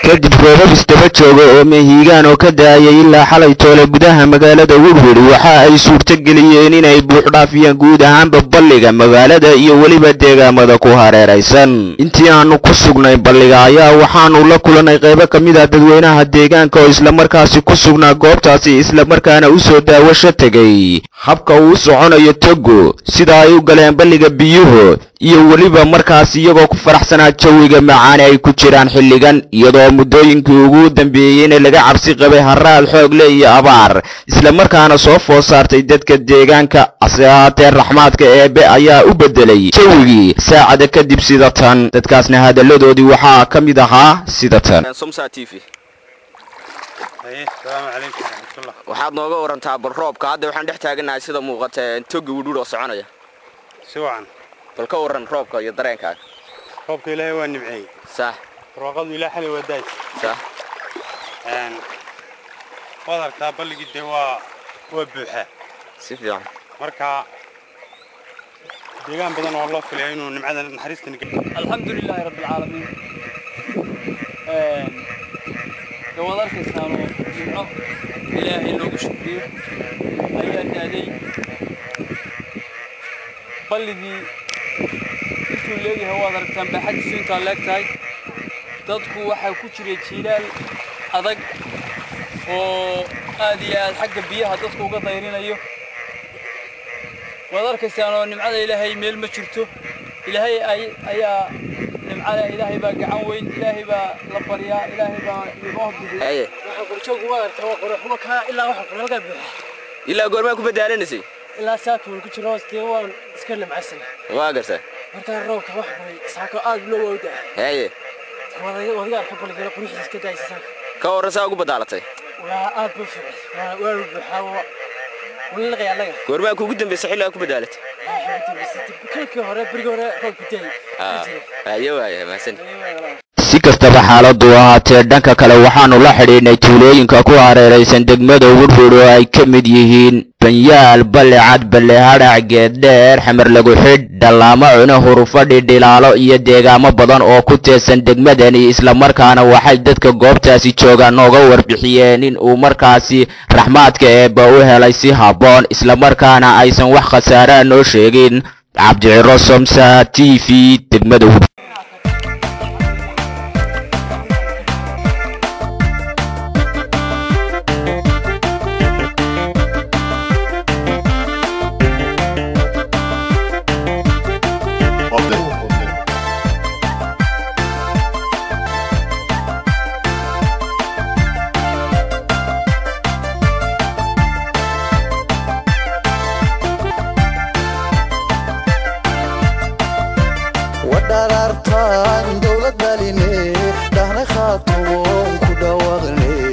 kadib roobab isdaba jooga oo mehigaan oo ka daayay ilaa xalay toole gudaha magaalada Woodward waxa ay suurto geliyeen inay buux dhaafiyaan guud ahaanba balliga magaalada iyo waliba deegaamada ku hareeraysan. intii aanu ku sugnay balliga ayaa waxaanu la kulanay qaybo kamid ah dadweynaha deegaanka oo isla markaasi ku sugnaa goobtaasi isla markaana u soo daawasho tagay habka uu soconayo togo sida ay u galeen balliga biyuhu iyo waliba markaas iyagoo ku faraxsanaa jawiga macaan ay ku jiraan xilligan iyadoo muddooyinkii ugu dambeeyayna laga cabsi qabay haraad xoog leh iyo abaar isla markaana soo food saartay dadka deegaanka ase ahaatee raxmaadka eebe ayaa u bedelay jawigii saacada kadib sida tan dadkaasna hadalladoodii waxaa ka mid ahaa sida tan. Somsa TV waxaad nooga warantaa bal roobka hadda waxaan dhex taaganahay sida muuqata togi Woodward oo soconaya si wacan bal ka waran roobka iyo dareenkaaga. roobka Ilaahay waa nimcay صح roobadu Ilaahay xalay waa daay صح wadarta balligii de waa buuxa si fiican marka deegaan badan oo loo filay inuu nimcada naxariistan alxamdulillaah rabbil caalamiin wadarkaysaan nimco Ilaahay loogu shukriyo ayaa daaday balligii intuu leeyahay wadarkan baaxadiisu inta leegtahay dadku waxa ku jiray jiilaal adag oo aad iyo aad xagga biyaha dadku uga dayrinayo wadarkaysaan nimcada Ilaahay meel ma jirto Ilaahay ayaa nimcada Ilaahay baa gacan weyn Ilaahay baa la bariyaa Ilaahay baa inoo bixiyo waxa qorjoog wadarta waa qorxuma ka ilaa waxa qoralka buuxa ilaa goorma ku badaalanayay ilaa saakun ku jiro hoosteeda waa iska limcaysan waa gartay marka roobka wax bay saako aad loo wada wadiga ka balliga qurxiis ka daaysan ka warasa ugu badaalatay waa aad buu fiicay waa buuxa wala qiyalaga goorma ku dambeysay xilliga ku badaalatay kii hore bariga hore roobku daay ayo maasan si kastaba xaaladu ahaatee dhanka kale waxaanu la xidhiidhnay tuulooyinka ku hareeraysan degmada Woodward oo ay ka mid yihiin banyaal balecad balehadhac geeddheer xamar lagu xidh dhalaamo cuna hurufadhi dhilaalo iyo deegaamo badan oo ku teesan degmadani isla markaana waxay dadka goobtaasi joogaan nooga warbixiyeen in uu markaasi raxmaadka eebba u helay si habboon isla markaana aysan wax khasaara noo sheegin. Cabdiciro Somsa TV degmada Woodward. ودارتان دولة باليني دهنا خاطوون كدا وغني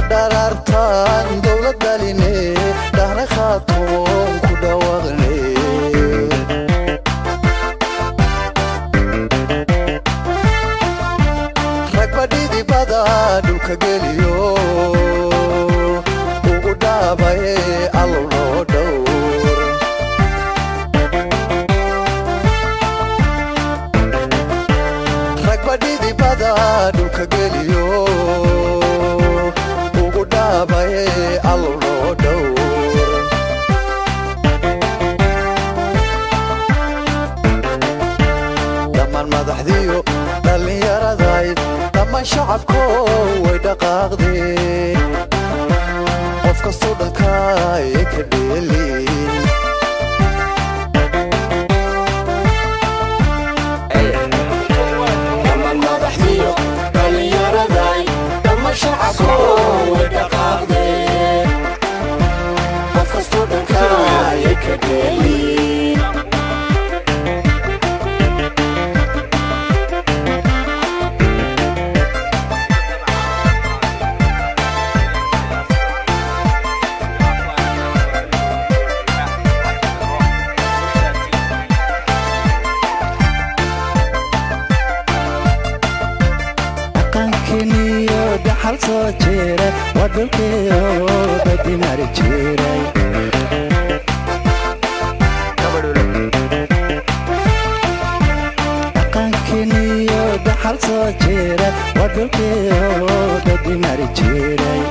ودارتان دولة باليني دهنا خاطوون كدا وغني ركبة دي بدا دوكا جليو وقدابي الله دور ركبة دي بدا دوكا جليو وقدابي الله دور دمان مدحديو دالي يرداي دمان شعبكو ويدقاقدي qofka sodonka ee ka dheelay dhammaan madaxdiyo dhalinyaraday dhammaan shacabka way dhaqaaqdeen qofka sodonka ee ka dheelay hal soo jeeray wadalkeeyo dadii mari jiray jiray wadalkeeyo dadimari jiray